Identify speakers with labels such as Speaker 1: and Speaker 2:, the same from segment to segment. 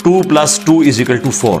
Speaker 1: 2 + 2 = 4।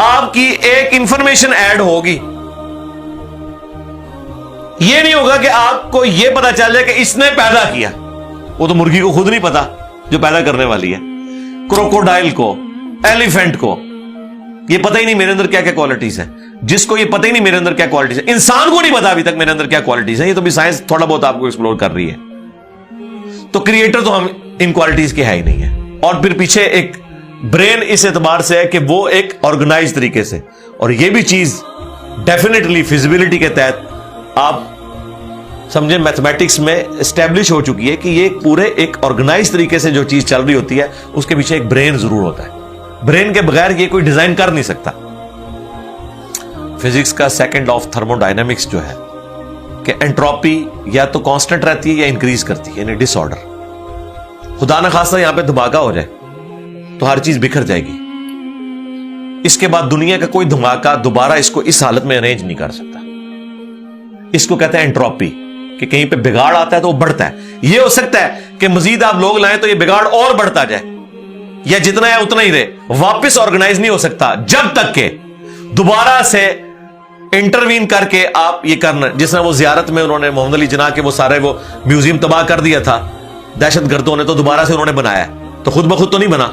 Speaker 1: آپ کی ایک انفارمیشن ایڈ ہوگی. یہ نہیں ہوگا کہ آپ کو یہ پتا چل جائے کہ اس نے پیدا کیا. وہ تو مرغی کو خود نہیں پتا جو پیدا کرنے والی ہے. کروکوڈائل کو, ایلیفینٹ کو یہ پتہ ہی نہیں میرے اندر کیا کیا کوالٹیز ہیں. جس کو یہ پتہ ہی نہیں میرے اندر کیا کوالٹیز ہیں, انسان کو نہیں پتا ابھی تک میرے اندر کیا کوالٹیز ہیں. یہ تو بھی سائنس تھوڑا بہت آپ کو ایکسپلور کر رہی ہے. تو کریٹر تو ہم ان کوالٹیز کے ہے ہی نہیں ہے. اور پھر پیچھے ایک برین اس اعتبار سے ہے کہ وہ ایک آرگنائز طریقے سے, اور یہ بھی چیز ڈیفینیٹلی فیزیبلٹی کے تحت آپ سمجھیں میتھمیٹکس میں اسٹیبلش ہو چکی ہے کہ یہ پورے ایک آرگنائز طریقے سے جو چیز چل رہی ہوتی ہے اس کے پیچھے ایک برین ضرور ہوتا ہے. برین کے بغیر یہ کوئی ڈیزائن کر نہیں سکتا. فزکس کا second law of thermo dynamics جو ہے کہ انٹروپی یا تو کانسٹنٹ رہتی ہے یا انکریز کرتی ہے, یعنی ڈس آرڈر. خدا نہ خاصہ یہاں پہ دھماکہ ہو جائے تو ہر چیز بکھر جائے گی. اس کے بعد دنیا کا کوئی دھماکہ دوبارہ اس کو اس حالت میں ارینج نہیں کر سکتا. اس کو کہتے ہیں انٹروپی, کہ کہیں پہ بگاڑ آتا ہے تو وہ بڑھتا ہے. یہ ہو سکتا ہے کہ مزید آپ لوگ لائیں تو یہ بگاڑ اور بڑھتا جائے, یا جتنا ہے اتنا ہی رہے, واپس آرگنائز نہیں ہو سکتا جب تک کہ دوبارہ سے انٹروین کر کے آپ یہ کرنا. جس طرح وہ زیارت میں انہوں نے محمد علی جناح کے وہ سارے وہ میوزیم تباہ کر دیا تھا دہشت گردوں نے, تو دوبارہ سے انہوں نے بنایا, تو خود بخود تو نہیں بنا.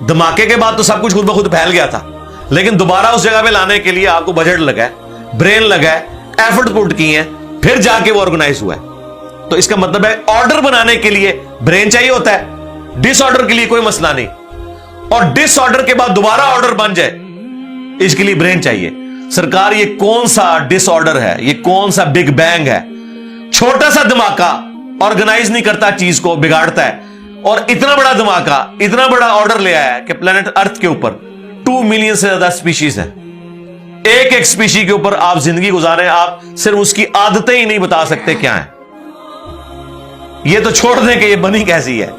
Speaker 1: دھماکے کے بعد تو سب کچھ خود بخود پھیل گیا تھا, لیکن دوبارہ اس جگہ پہ لانے کے لیے آپ کو بجٹ لگا ہے, برین لگا ہے, ایفرٹ پٹ کی ہیں, پھر جا کے وہ آرگنائز ہوا ہے. تو اس کا مطلب ہے آرڈر بنانے کے لیے برین چاہیے ہوتا ہے, ڈس آرڈر کے لیے کوئی مسئلہ نہیں. اور ڈس آرڈر کے بعد دوبارہ آرڈر بن جائے اس کے لیے برین چاہیے. سرکار یہ کون سا ڈس آرڈر ہے, یہ کون سا بگ بینگ ہے؟ چھوٹا سا دھماکہ آرگنائز نہیں کرتا, چیز کو بگاڑتا ہے. اور اتنا بڑا دھماکہ اتنا بڑا آرڈر لے آیا ہے کہ پلانٹ ارتھ کے اوپر 2 ملین سے زیادہ سپیشیز ہیں. ایک ایک سپیشی کے اوپر آپ زندگی گزاریں, آپ صرف اس کی عادتیں ہی نہیں بتا سکتے کیا ہیں. یہ تو چھوڑ دیں کہ یہ بنی کیسی ہے.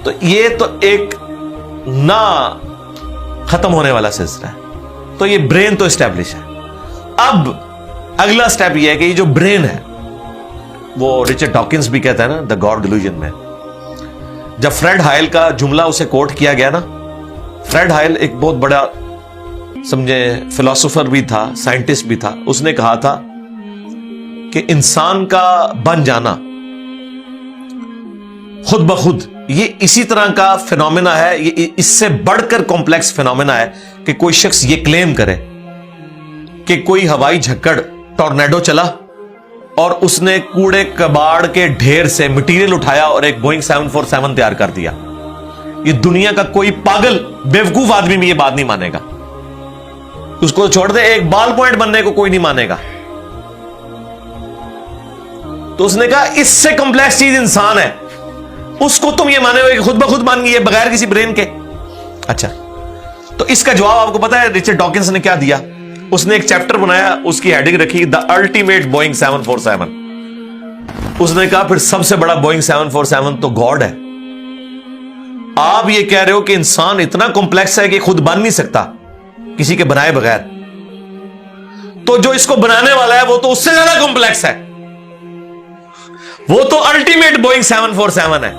Speaker 1: تو یہ تو ایک نہ ختم ہونے والا سلسلہ ہے. تو یہ برین تو اسٹیبلش ہے. اب اگلا سٹیپ یہ ہے کہ یہ جو برین ہے, وہ رچرڈ ڈاکنز بھی کہتا ہے نا دا گاڈ ڈیلوژن میں, جب فریڈ ہائل کا جملہ اسے کوٹ کیا گیا نا, فریڈ ہائل ایک بہت بڑا سمجھے فلاسفر بھی تھا, سائنٹسٹ بھی تھا. اس نے کہا تھا کہ انسان کا بن جانا خود بخود یہ اسی طرح کا فینومینا ہے, یہ اس سے بڑھ کر کمپلیکس فینومینا ہے کہ کوئی شخص یہ کلیم کرے کہ کوئی ہوائی جھکڑ ٹورنیڈو چلا اور اس نے کوڑے کباڑ کے ڈھیر سے مٹیریل اٹھایا اور ایک بوئنگ 747 تیار کر دیا. یہ دنیا کا کوئی پاگل بیوقوف آدمی بھی یہ بات نہیں مانے گا. اس کو چھوڑ دے, ایک بال پوائنٹ بننے کو کوئی نہیں مانے گا. تو اس نے کہا اس سے کمپلیکس چیز انسان ہے, اس کو تم یہ مانے ہوئے کہ خود بخود مان گئی ہے بغیر کسی برین کے. اچھا, تو اس کا جواب آپ کو پتا ہے رچرڈ ڈاکنز نے کیا دیا؟ اس نے ایک چیپٹر بنایا, اس کی ہیڈنگ رکھی دا الٹیمیٹ بوئنگ 747. اس نے کہا پھر سب سے بڑا بوئنگ 747 تو گاڈ ہے. آپ یہ کہہ رہے ہو کہ انسان اتنا کمپلیکس ہے کہ خود بن نہیں سکتا کسی کے بنائے بغیر, تو جو اس کو بنانے والا ہے وہ تو اس سے زیادہ کمپلیکس ہے, وہ تو الٹیمیٹ بوئنگ 747 ہے.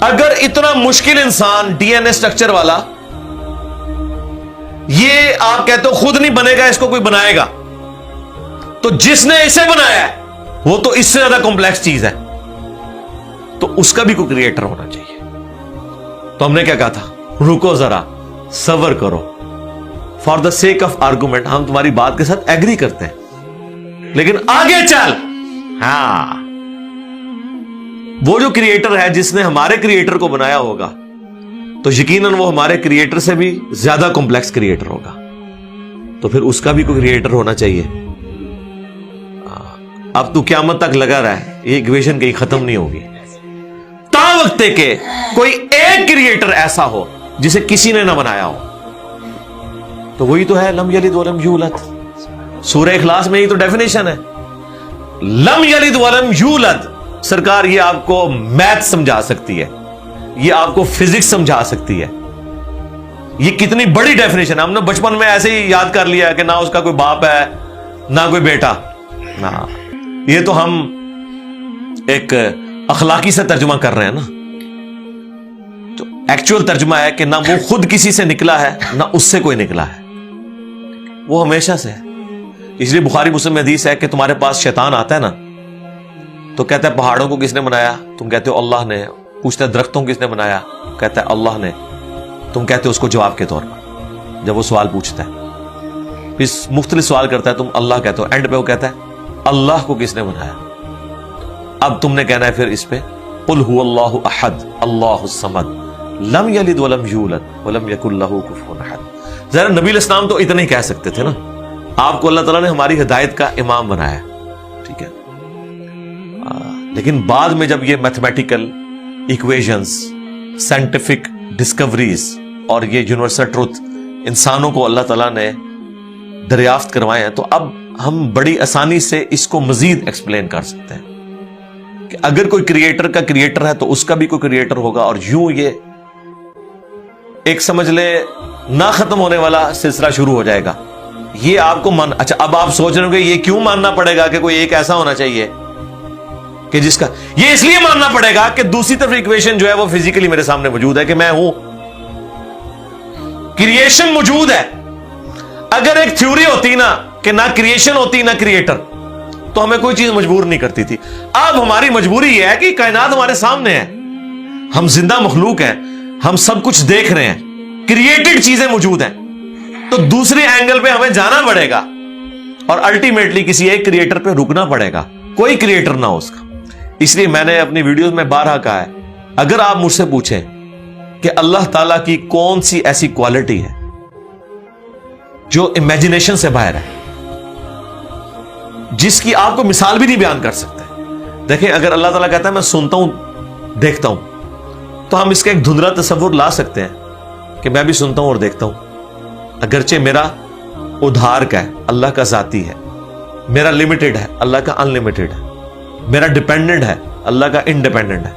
Speaker 1: اگر اتنا مشکل انسان ڈی این اے اسٹرکچر والا یہ آپ کہتے ہو خود نہیں بنے گا, اس کو کوئی بنائے گا, تو جس نے اسے بنایا ہے وہ تو اس سے زیادہ کمپلیکس چیز ہے, تو اس کا بھی کوئی کریٹر ہونا چاہیے. تو ہم نے کیا کہا تھا, رکو ذرا صبر کرو, for the sake of argument ہم تمہاری بات کے ساتھ ایگری کرتے ہیں, لیکن آگے چل. ہاں, وہ جو کریٹر ہے جس نے ہمارے کریٹر کو بنایا ہوگا تو یقیناً وہ ہمارے کریٹر سے بھی زیادہ کمپلیکس کریٹر ہوگا, تو پھر اس کا بھی کوئی کریٹر ہونا چاہیے. اب تو قیامت تک لگا رہا ہے, یہ ایکویشن کہیں ختم نہیں ہوگی تا وقت کہ کوئی ایک کریٹر ایسا ہو جسے کسی نے نہ بنایا ہو. تو وہی تو ہے لم یلد ولم یولد. سورہ اخلاص میں ہی تو ڈیفینیشن ہے, لم یلد ولم یولد. سرکار یہ آپ کو میتھ سمجھا سکتی ہے, یہ آپ کو فزکس سمجھا سکتی ہے. یہ کتنی بڑی ڈیفینیشن ہے. ہم نے بچپن میں ایسے ہی یاد کر لیا کہ نہ اس کا کوئی باپ ہے نہ کوئی بیٹا. نہ, یہ تو ہم ایک اخلاقی سے ترجمہ کر رہے ہیں نا. تو ایکچوئل ترجمہ ہے کہ نہ وہ خود کسی سے نکلا ہے نہ اس سے کوئی نکلا ہے, وہ ہمیشہ سے ہے. اس لیے بخاری مسلم میں حدیث ہے کہ تمہارے پاس شیطان آتا ہے نا تو کہتا ہے پہاڑوں کو کس نے بنایا, تم کہتے ہو اللہ نے. پوچھتا ہے درختوں کو کس نے بنایا, کہتا ہے اللہ نے. تم کہتے ہو اس کو جواب کے طور پر جب وہ سوال پوچھتا ہے, پھر مختلف سوال کرتا ہے, تم اللہ کہتے ہو, اینڈ پہ وہ کہتا ہے اللہ کو کس نے بنایا. اب تم نے کہنا ہے پھر اس پہ قل هو اللہ احد اللہ الصمد لم یلد ولم یولد ولم یکن لہ کفوا احد. ذرا نبی علیہ السلام تو اتنا ہی کہہ سکتے تھے نا, آپ کو اللہ تعالیٰ نے ہماری ہدایت کا امام بنایا, ٹھیک ہے. لیکن بعد میں جب یہ میتھمیٹیکل ایکویشنز, سائنٹیفک ڈسکوریز اور یہ یونیورسل ٹروتھ انسانوں کو اللہ تعالیٰ نے دریافت کروائے ہیں, تو اب ہم بڑی آسانی سے اس کو مزید ایکسپلین کر سکتے ہیں کہ اگر کوئی کریٹر کا کریٹر ہے تو اس کا بھی کوئی کریٹر ہوگا. اور یوں یہ ایک سمجھ لے نہ ختم ہونے والا سلسلہ شروع ہو جائے گا. یہ آپ کو اچھا اب آپ سوچ رہے ہوں کہ یہ کیوں ماننا پڑے گا کہ کوئی ایک ایسا ہونا چاہیے کہ جس کا, یہ اس لیے ماننا پڑے گا کہ دوسری طرف ایکویشن جو ہے وہ فزیکلی میرے سامنے موجود ہے کہ میں ہوں, کریشن موجود ہے. اگر ایک تھیوری ہوتی نا کہ نہ کریشن ہوتی نہ کریٹر تو ہمیں کوئی چیز مجبور نہیں کرتی تھی. اب ہماری مجبوری یہ ہے کہ کائنات ہمارے سامنے ہے, ہم زندہ مخلوق ہیں, ہم سب کچھ دیکھ رہے ہیں, کریٹڈ چیزیں موجود ہیں, تو دوسرے اینگل پہ ہمیں جانا پڑے گا اور الٹیمیٹلی کسی ایک کریٹر پہ رکنا پڑے گا, کوئی کریٹر نہ ہو اس کا. اس لیے میں نے اپنی ویڈیوز میں بارہا کہا ہے, اگر آپ مجھ سے پوچھیں کہ اللہ تعالیٰ کی کون سی ایسی کوالٹی ہے جو امیجنیشن سے باہر ہے, جس کی آپ کو مثال بھی نہیں بیان کر سکتے. دیکھیں اگر اللہ تعالیٰ کہتا ہے میں سنتا ہوں دیکھتا ہوں, تو ہم اس کا ایک دھندلا تصور لا سکتے ہیں کہ میں بھی سنتا ہوں اور دیکھتا ہوں, اگرچہ میرا ادھار کا ہے, اللہ کا ذاتی ہے, میرا لمیٹڈ ہے, اللہ کا ان لمیٹڈ ہے, میرا ڈیپینڈنٹ ہے, اللہ کا انڈیپینڈنٹ ہے.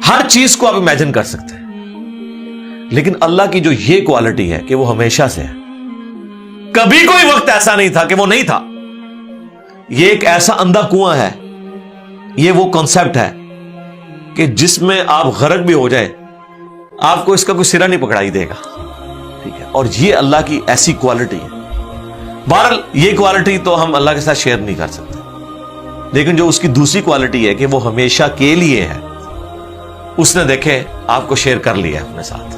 Speaker 1: ہر چیز کو آپ امیجن کر سکتے ہیں, لیکن اللہ کی جو یہ کوالٹی ہے کہ وہ ہمیشہ سے ہے, کبھی کوئی وقت ایسا نہیں تھا کہ وہ نہیں تھا. یہ ایک ایسا اندھا کنواں ہے, یہ وہ کانسیپٹ ہے کہ جس میں آپ غرق بھی ہو جائیں آپ کو اس کا کوئی سرا نہیں پکڑائی دے گا, ٹھیک ہے. اور یہ اللہ کی ایسی کوالٹی ہے. بہرحال یہ کوالٹی تو ہم اللہ کے ساتھ شیئر نہیں کر سکتے, لیکن جو اس کی دوسری کوالٹی ہے کہ وہ ہمیشہ کے لیے ہے, اس نے دیکھے آپ کو شیئر کر لیا ہے اپنے ساتھ,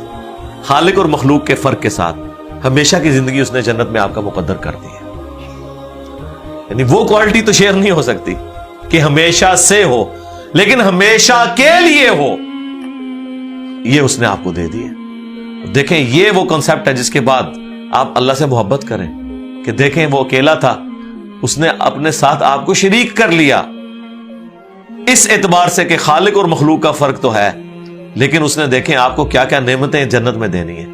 Speaker 1: خالق اور مخلوق کے فرق کے ساتھ ہمیشہ کی زندگی اس نے جنت میں آپ کا مقدر کر دی ہے. یعنی وہ کوالٹی تو شیئر نہیں ہو سکتی کہ ہمیشہ سے ہو, لیکن ہمیشہ کے لیے ہو, یہ اس نے آپ کو دے دی ہے. دیکھیں یہ وہ کنسپٹ ہے جس کے بعد آپ اللہ سے محبت کریں کہ دیکھیں وہ اکیلا تھا, اس نے اپنے ساتھ آپ کو شریک کر لیا, اس اعتبار سے کہ خالق اور مخلوق کا فرق تو ہے, لیکن اس نے دیکھیں آپ کو کیا کیا نعمتیں جنت میں دینی ہیں.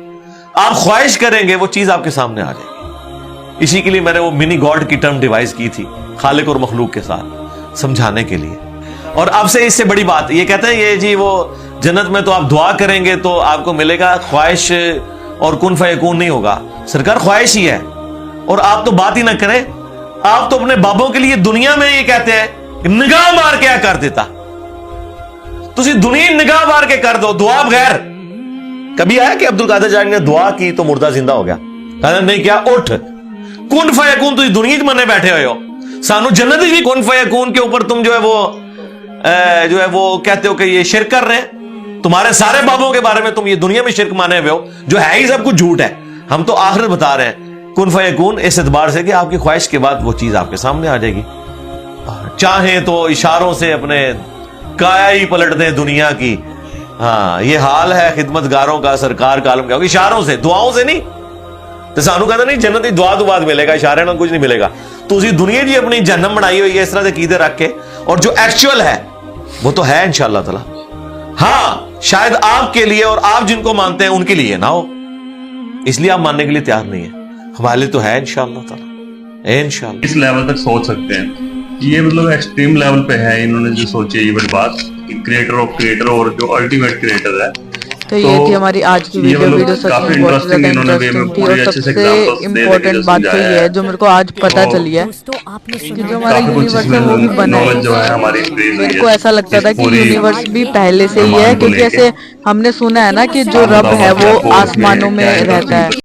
Speaker 1: آپ خواہش کریں گے وہ چیز آپ کے سامنے آ جائے گی. اسی کے لیے میں نے وہ منی گاڈ کی ٹرم ڈیوائز کی تھی خالق اور مخلوق کے ساتھ سمجھانے کے لیے. اور اب سے اس سے بڑی بات یہ کہتے ہیں یہ جی وہ جنت میں تو آپ دعا کریں گے تو آپ کو ملے گا, خواہش اور کن فیکون نہیں ہوگا. سرکار خواہش ہی ہے, اور آپ تو بات ہی نہ کریں, آپ تو اپنے بابوں کے لیے دنیا میں یہ کہتے ہیں نگاہ مار کے کر دیتا, تسی دنیا نگاہ مار کے کر دو دعا بغیر. کبھی آیا کہ عبد القادر جان نے دعا کی تو مردہ زندہ ہو گیا؟ کہا نہیں کیا, اٹھ کن فیکون تسی دنیا میں بیٹھے ہوئے ہو, سانو جنت ہی کن فیکون کے اوپر تم جو ہے وہ کہتے ہو کہ یہ شرک کر رہے ہیں. تمہارے سارے بابوں کے بارے میں تم یہ دنیا میں شرک مانے ہوئے ہو جو ہے ہی سب کچھ جھوٹ ہے. ہم تو آخرت بتا رہے ہیں کن فیکون اس اعتبار سے کہ آپ کی خواہش کے بعد وہ چیز آپ کے سامنے آ جائے گی. چاہیں تو اشاروں سے اپنے کایا ہی پلٹ دیں دنیا کی. ہاں یہ حال ہے خدمت گاروں کا, سرکار کا عالم کیا ہوگا, اشاروں سے, دعاؤں سے نہیں. تو سانو کہتا نہیں جنت دعا تو بعد ملے گا, اشارے نہ کچھ نہیں ملے گا. تو اسی دنیا جی اپنی جہنم بنائی ہوئی ہے اس طرح سے عقیدے رکھ کے, اور جو ایکچوئل ہے وہ تو ہے انشاءاللہ تعالی. ہاں شاید آپ کے لیے اور آپ جن کو مانتے ہیں ان کے لیے نہ ہو, اس لیے آپ ماننے کے لیے تیار نہیں ہے. ہمارے لیے تو ہے انشاءاللہ تعالی, انشاءاللہ.
Speaker 2: اس لیول تک سوچ سکتے ہیں, یہ مطلب ایکسٹریم لیول پہ ہے انہوں نے جو سوچی یہ بڑی بات, کریٹر آف کریٹر اور جو الٹیمیٹ کریٹر ہے
Speaker 3: تو یہ تھی ہماری آج کی ویڈیو سچ میں بہت زیادہ انٹرسٹنگ تھی، اور سب سے امپورٹنٹ بات تو یہ ہے جو میرے کو آج پتا چلی ہے کہ جو ہمارا یونیورس ہے وہ بھی بنا ہے. میرے کو ایسا لگتا تھا کہ یونیورس بھی پہلے سے ہی ہے، کیونکہ ایسے ہم نے سنا ہے نا کہ جو رب ہے وہ آسمانوں میں رہتا ہے.